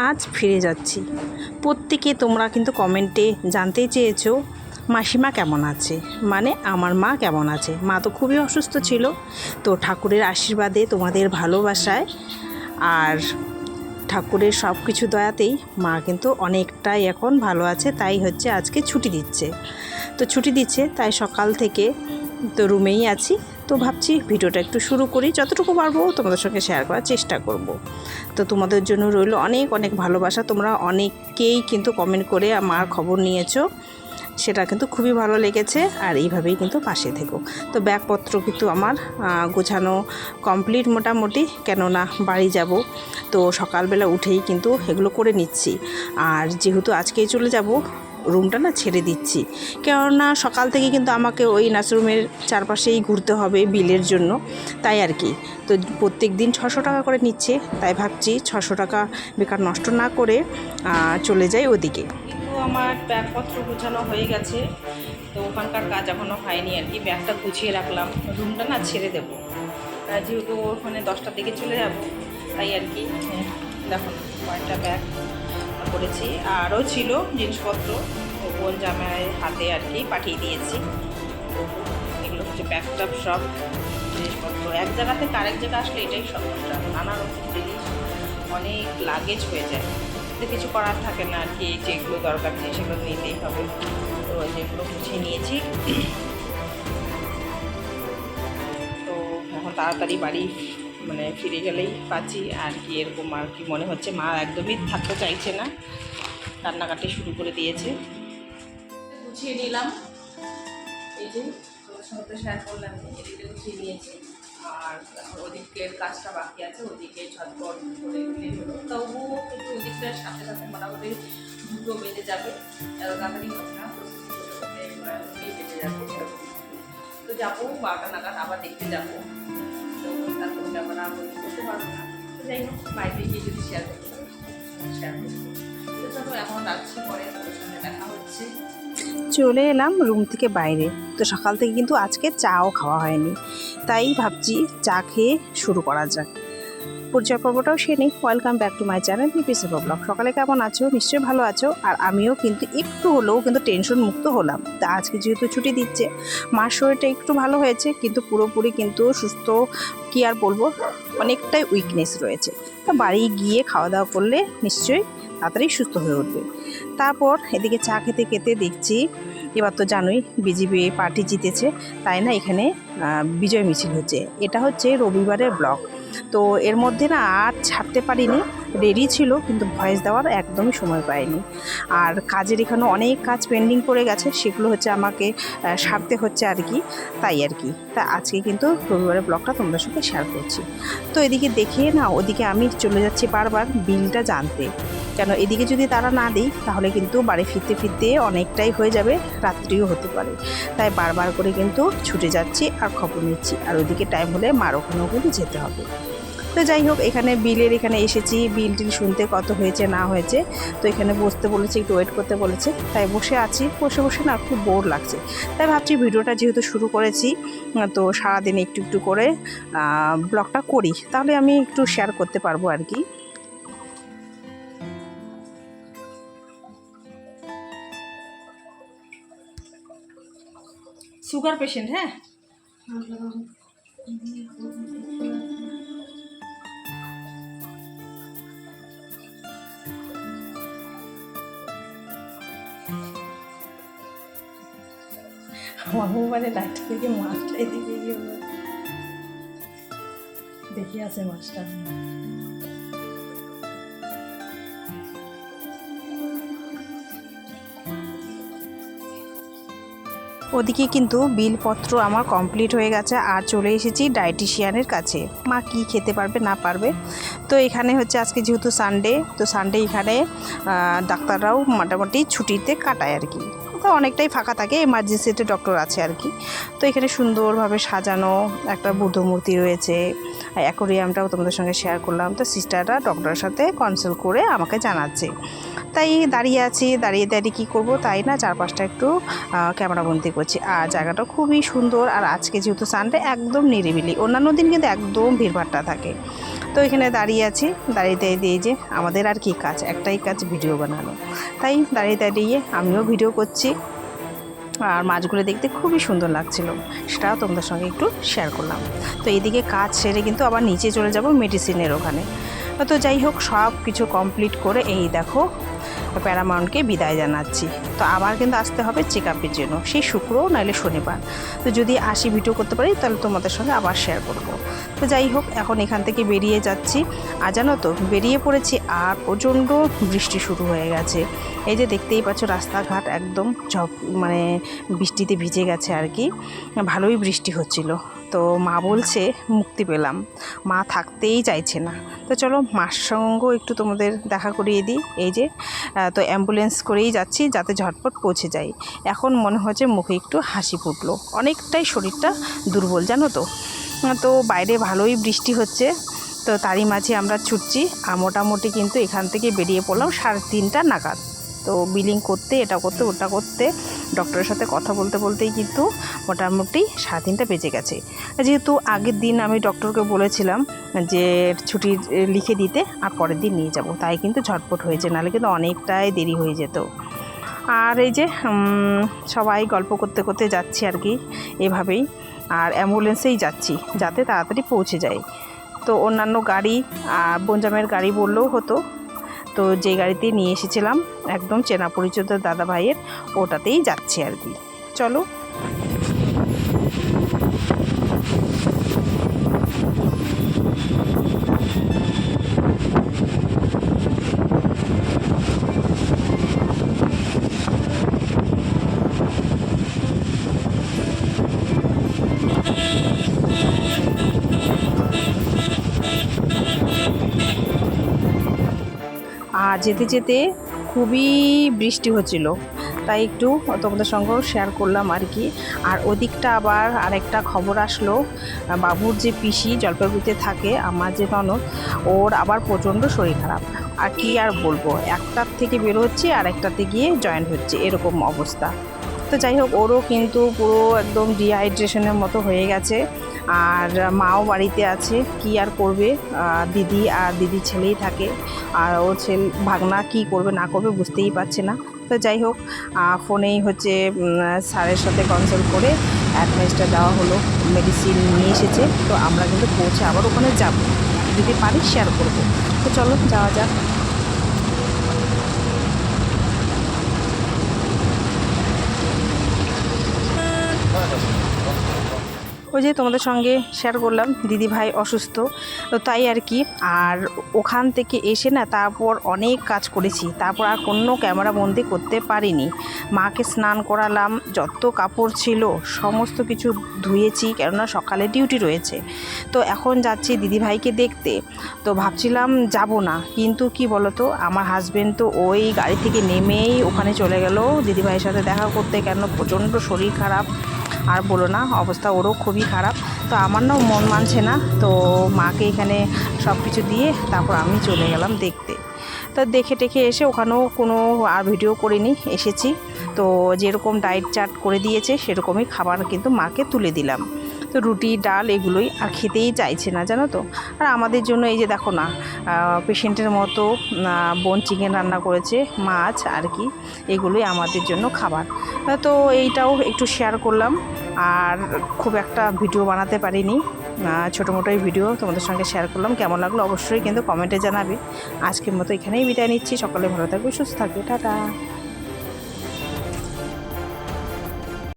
আজ ফিরে যাচ্ছি। প্রত্যেকে তোমরা কিন্তু কমেন্টে জানতে চেয়েছো মাসিমা কেমন আছে, মানে আমার মা কেমন আছে। মা তো খুবই অসুস্থ ছিল, তো ঠাকুরের আশীর্বাদে, তোমাদের ভালোবাসায় আর ঠাকুরের সব কিছু দয়াতেই মা কিন্তু অনেকটাই এখন ভালো আছে। তাই হচ্ছে আজকে ছুটি দিচ্ছে, তো ছুটি দিচ্ছে তাই সকাল থেকে তো রুমেই আছি। তো ভাবছি ভিডিওটা একটু শুরু করি, যতটুকু পারবো তোমাদের সঙ্গে শেয়ার করার চেষ্টা করব। তো তোমাদের জন্য রইল অনেক অনেক ভালোবাসা। তোমরা অনেকেই কিন্তু কমেন্ট করে আমার খবর নিয়েছো, সেটা কিন্তু খুবই ভালো লেগেছে। আর এইভাবেই কিন্তু পাশে থেকো। তো ব্যাগপত্র কিন্তু আমার গোছানো কমপ্লিট মোটামুটি, কেননা বাড়ি যাব, তো সকালবেলা উঠেই কিন্তু এগুলো করে নিচ্ছি। আর যেহেতু আজকেই চলে যাব, রুমটা না ছেড়ে দিচ্ছি, কেননা সকাল থেকে কিন্তু আমাকে ওই নার্সিংরুমের চারপাশেই ঘুরতে হবে বিলের জন্য, তাই আর কি। তো প্রত্যেক দিন 600 টাকা করে নিচ্ছে, তাই ভাবছি 600 টাকা বেকার নষ্ট না করে চলে যাই ওদিকে। কিন্তু আমার ব্যাগপত্র গুছানো হয়ে গেছে, তো ওখানকার কাজ এখনও হয়নি আর কি। ব্যাগটা গুছিয়ে রাখলাম, রুমটা না ছেড়ে দেবো, যেহেতু ওখানে 10টার দিকে চলে যাব, তাই আর কি। দেখো কয়েকটা ব্যাগ করেছি, আরও ছিল জিনিসপত্র, বোন জামাইয়ের হাতে আর কি পাঠিয়ে দিয়েছি। এগুলো হচ্ছে ব্যাগটাপ সব জিনিসপত্র এক জায়গা থেকে আরেক জায়গা আসলে এটাই সমস্যা, নানা রকম জিনিস, অনেক লাগেজ হয়ে যায়, তো কিছু করার থাকে না আর কি। যেগুলো দরকার নেই সেগুলো নিতেই হবে। তো যেগুলো গুছিয়ে নিয়েছি, তো এখন তাড়াতাড়ি বাড়ি মানে ফিরে গেলেই পাচ্ছি আর কি। এরকম আর কি মনে হচ্ছে। মা একদমই থাকতে চাইছে না, কান্নাকাটি শুরু করে দিয়েছে। গুছিয়ে নিলাম, এই যে তোমার সঙ্গে তো শেয়ার করলাম, এদিকে গুছিয়ে নিয়েছি। আর ওদিকের কাজটা বাকি আছে, ওদিকে ঝটপট করে দিলে হলো। তবুও কিন্তু ওদিকটার সাথে সাথে মোটামুটি দুটো বেজে যাবে, এত তাড়াতাড়ি হবে না, বেজে যাবে। তো যাবো 12টা নাগাদ, আবার দেখতে যাবো, তো তারপর আবার করতে পারবো না। তো যাই হোক, বাইরে গিয়ে যদি শেয়ার করতে পারি শেয়ার করবো। তো চলো এখন রাখছি, পরে ওর সঙ্গে দেখা হচ্ছে। চলে এলাম রুম থেকে বাইরে। তো সকাল থেকে কিন্তু আজকে চাও খাওয়া হয়নি, তাই ভাবছি চা খেয়ে শুরু করা যাক। পরিচয় পর্বটাও সে নেই। Welcome back to my channel লিপি সুপার ব্লগ। সকালে কেমন আছো? নিশ্চয়ই ভালো আছো। আর আমিও কিন্তু একটু হলেও কিন্তু টেনশন মুক্ত হলাম। তা আজকে যেহেতু ছুটি দিচ্ছে, মার শরীরটা একটু ভালো হয়েছে, কিন্তু পুরোপুরি কিন্তু সুস্থ কি আর বলবো, অনেকটাই উইকনেস রয়েছে। তা বাড়ি গিয়ে খাওয়া দাওয়া করলে নিশ্চয়ই তাড়াতাড়ি সুস্থ হয়ে উঠবে। তারপর এদিকে চা খেতে খেতে দেখছি, এবার তো জানোই বিজেপি পার্টি জিতেছে, তাই না এখানে বিজয় মিছিল হচ্ছে। এটা হচ্ছে রবিবারের ব্লগ, তো এর মধ্যে না আর ছাড়তে পারিনি। রেডি ছিল কিন্তু ভয়েস দেওয়ার একদমই সময় পাইনি। আর কাজের এখানে অনেক কাজ পেন্ডিং পড়ে গেছে, সেগুলো হচ্ছে আমাকে সারতে হচ্ছে আর কি, তাই আর কি। তা আজকে কিন্তু রবিবারের ব্লগটা তোমাদের সাথে শেয়ার করছি। তো এদিকে দেখে না ওদিকে আমি চলে যাচ্ছি বারবার বিলটা জানতে, কেন এদিকে যদি তারা না দেয় তাহলে কিন্তু বাড়ি ফিরতে ফিরতে অনেকটাই হয়ে যাবে, রাত্রিও হতে পারে। তাই বারবার করে কিন্তু ছুটে যাচ্ছি আর খবর নিচ্ছি। আর ওইদিকে টাইম হলে মার ওখানেও কিন্তু যেতে হবে। তো যাই হোক, এখানে বিলের এখানে এসেছি, বিল টিল শুনতে কত হয়েছে না হয়েছে। তো এখানে বসতে বলেছে, একটু ওয়েট করতে বলেছে, তাই বসে আছি। বসে বসে না খুব বোর লাগছে, তাই ভাবছি ভিডিওটা যেহেতু শুরু করেছি, তো সারাদিন একটু একটু করে ব্লগটা করি, তাহলে আমি একটু শেয়ার করতে পারবো আর কি। সুগার পেশেন্ট, হ্যাঁ। আমার মোবাইলে লাইট থেকে মাছটাই দিকে গিয়ে দেখি আছে মাছটা। ওদিকে কিন্তু বিলপত্র আমার কমপ্লিট হয়ে গেছে, আর চলে এসেছি ডায়েটিশিয়ানের কাছে। মা কি খেতে পারবে না পারবে। তো এখানে হচ্ছে আজকে যেহেতু সানডে, তো সানডে এখানে ডাক্তাররাও মোটামুটি ছুটিতে কাটায় আর কি, তো অনেকটাই ফাঁকা থাকে, এমার্জেন্সিতে ডক্টর আছে আর কি। তো এখানে সুন্দরভাবে সাজানো একটা বুদ্ধ মূর্তি রয়েছে, অ্যাকোরিয়ামটাও তোমাদের সঙ্গে শেয়ার করলাম। তো সিস্টাররা ডক্টরের সাথে কনসাল্ট করে আমাকে জানাচ্ছে, তাই দাঁড়িয়ে আছি। দাঁড়িয়ে দাঁড়িয়ে কী করবো, তাই না চারপাশটা একটু ক্যামেরাবন্দি করছি। আর জায়গাটা খুবই সুন্দর। আর আজকে যেহেতু সানডে একদম নিরিবিলি, অন্যান্য দিন কিন্তু একদম ভিড়ভাট্টা থাকে। তো এখানে দাঁড়িয়ে আছি, দাঁড়িয়ে দিয়ে যে আমাদের আর কি কাজ, একটাই কাজ ভিডিও বানানো, তাই দাঁড়িয়ে আমিও ভিডিও করছি। আর মাছগুলো দেখতে খুবই সুন্দর লাগছিল, সেটাও তোমাদের সঙ্গে একটু শেয়ার করলাম। তো এইদিকে কাজ সেরে কিন্তু আবার নিচে চলে যাব মেডিসিনের ওখানে। তো যাই হোক, সব কিছু কমপ্লিট করে এই দেখো প্যারামাউন্টকে বিদায় জানাচ্ছি। তো আবার কিন্তু আসতে হবে চেক আপের জন্য, সেই শুক্র নাহলে শনিবার। তো যদি আসি ভিডিও করতে পারি তাহলে তোমাদের সঙ্গে আবার শেয়ার করব। তো যাই হোক, এখন এখান থেকে বেরিয়ে যাচ্ছি। আর জানো তো, বেরিয়ে পড়েছি আর প্রচণ্ড বৃষ্টি শুরু হয়ে গেছে। এই যে দেখতেই পাচ্ছ রাস্তাঘাট একদম মানে বৃষ্টিতে ভিজে গেছে আর কি, ভালোই বৃষ্টি হচ্ছিল। তো মা বলছে মুক্তি পেলাম, মা থাকতেই চাইছে না। তো চলো মার সঙ্গেও একটু তোমাদের দেখা করিয়ে দিই। এই যে তো অ্যাম্বুলেন্স করেই যাচ্ছি যাতে ঝটপট পৌঁছে যাই। এখন মনে হচ্ছে মুখে একটু হাসি ফুটলো, অনেকটাই শরীরটা দুর্বল জানো তো। তো বাইরে ভালোই বৃষ্টি হচ্ছে, তো তারই মাঝে আমরা ছুটছি। আর মোটামুটি কিন্তু এখান থেকে বেরিয়ে পড়লাম 3:30 নাগাদ। তো বিলিং করতে, এটা করতে ওটা করতে, ডক্টরের সাথে কথা বলতেই কিন্তু মোটামুটি 3:30 বেজে গেছে। যেহেতু আগের দিন আমি ডক্টরকে বলেছিলাম যে ছুটি লিখে দিতে আর পরের দিন নিয়ে যাব, তাই কিন্তু ঝটপট হয়েছে, নাহলে কিন্তু অনেকটাই দেরি হয়ে যেত। আর এই যে সবাই গল্প করতে করতে যাচ্ছি আর কি এভাবেই, আর অ্যাম্বুলেন্সেই যাচ্ছি যাতে তাড়াতাড়ি পৌঁছে যায়। তো অন্যান্য গাড়ি আর বনজামের গাড়ি বললেও হতো, তো যে গাড়িতে নিয়ে এসেছিলাম একদম চেনা পরিচিত দাদা ভাইয়ের, ওটাতেই যাচ্ছি আর কি। চলো। আর যেতে যেতে খুবই বৃষ্টি হচ্ছিল, তাই একটু তোমাদের সঙ্গেও শেয়ার করলাম আর কি। আর ওদিকটা আবার আরেকটা খবর আসলো, বাবুর যে পিসি জলপাইগুড়িতে থাকে, আমার যে ননদ, ওর আবার প্রচণ্ড শরীর খারাপ। আর কি আর বলবো, একটার থেকে বের হচ্ছে আর একটাতে গিয়ে জয়েন্ট হচ্ছে, এরকম অবস্থা। তো যাই হোক, ওরও কিন্তু পুরো একদম ডিহাইড্রেশনের মতো হয়ে গেছে। আর মাও বাড়িতে আছে, কি আর করবে, দিদি আর দিদির ছেলেই থাকে। আর ওর ভাগনা কি করবে না করবে বুঝতেই পারছে না। তো যাই হোক, ফোনেই হচ্ছে স্যারের সাথে কনসাল্ট করে অ্যাডভাইসটা দেওয়া হলো, মেডিসিন নিয়ে এসেছে। তো আমরা কিন্তু পৌঁছে আবার ওখানে যাব, যদি পারি শেয়ার করব। তো চলো যাওয়া যাক। ওই যে তোমাদের সঙ্গে শেয়ার করলাম দিদিভাই অসুস্থ, তো তাই আর কি। আর ওখান থেকে এসে না তারপর অনেক কাজ করেছি, তারপর আর কোনো ক্যামেরা বন্দি করতে পারিনি। মাকে স্নান করালাম, যত কাপড় ছিল সমস্ত কিছু ধুয়েছি, কেননা সকালে ডিউটি রয়েছে। তো এখন যাচ্ছি দিদিভাইকে দেখতে। তো ভাবছিলাম যাব না, কিন্তু কি বলতো, আমার হাজবেন্ড তো ওই গাড়ি থেকে নেমেই ওখানে চলে গেল দিদিভাইয়ের সাথে দেখা করতে, কেন প্রচণ্ড শরীর খারাপ। আর বলো না, অবস্থা ওরও খুবই খারাপ। তো আমার নাও মন মানছে না, তো মাকে এখানে সব কিছু দিয়ে তারপর আমি চলে গেলাম দেখতে। তো দেখে টেখে এসে ওখানেও কোনো আর ভিডিও করিনি, এসেছি। তো যেরকম ডায়েট চার্ট করে দিয়েছে সেরকমই খাবার কিন্তু মাকে তুলে দিলাম। তো রুটি ডাল এগুলোই আর খেতেই চাইছে না জানো তো। আর আমাদের জন্য এই যে দেখো না, পেশেন্টের মতো বোন চিকেন রান্না করেছে, মাছ আর কি, এগুলোই আমাদের জন্য খাবার। তো এইটাও একটু শেয়ার করলাম। আর খুব একটা ভিডিও বানাতে পারিনি, ছোটো মোটোই ভিডিও তোমাদের সঙ্গে শেয়ার করলাম। কেমন লাগলো অবশ্যই কিন্তু কমেন্টে জানাবে। আজকের মতো এখানেই বিদায় নিচ্ছি, সকলে ভালো থাকবে, সুস্থ থাকবে, টাটা।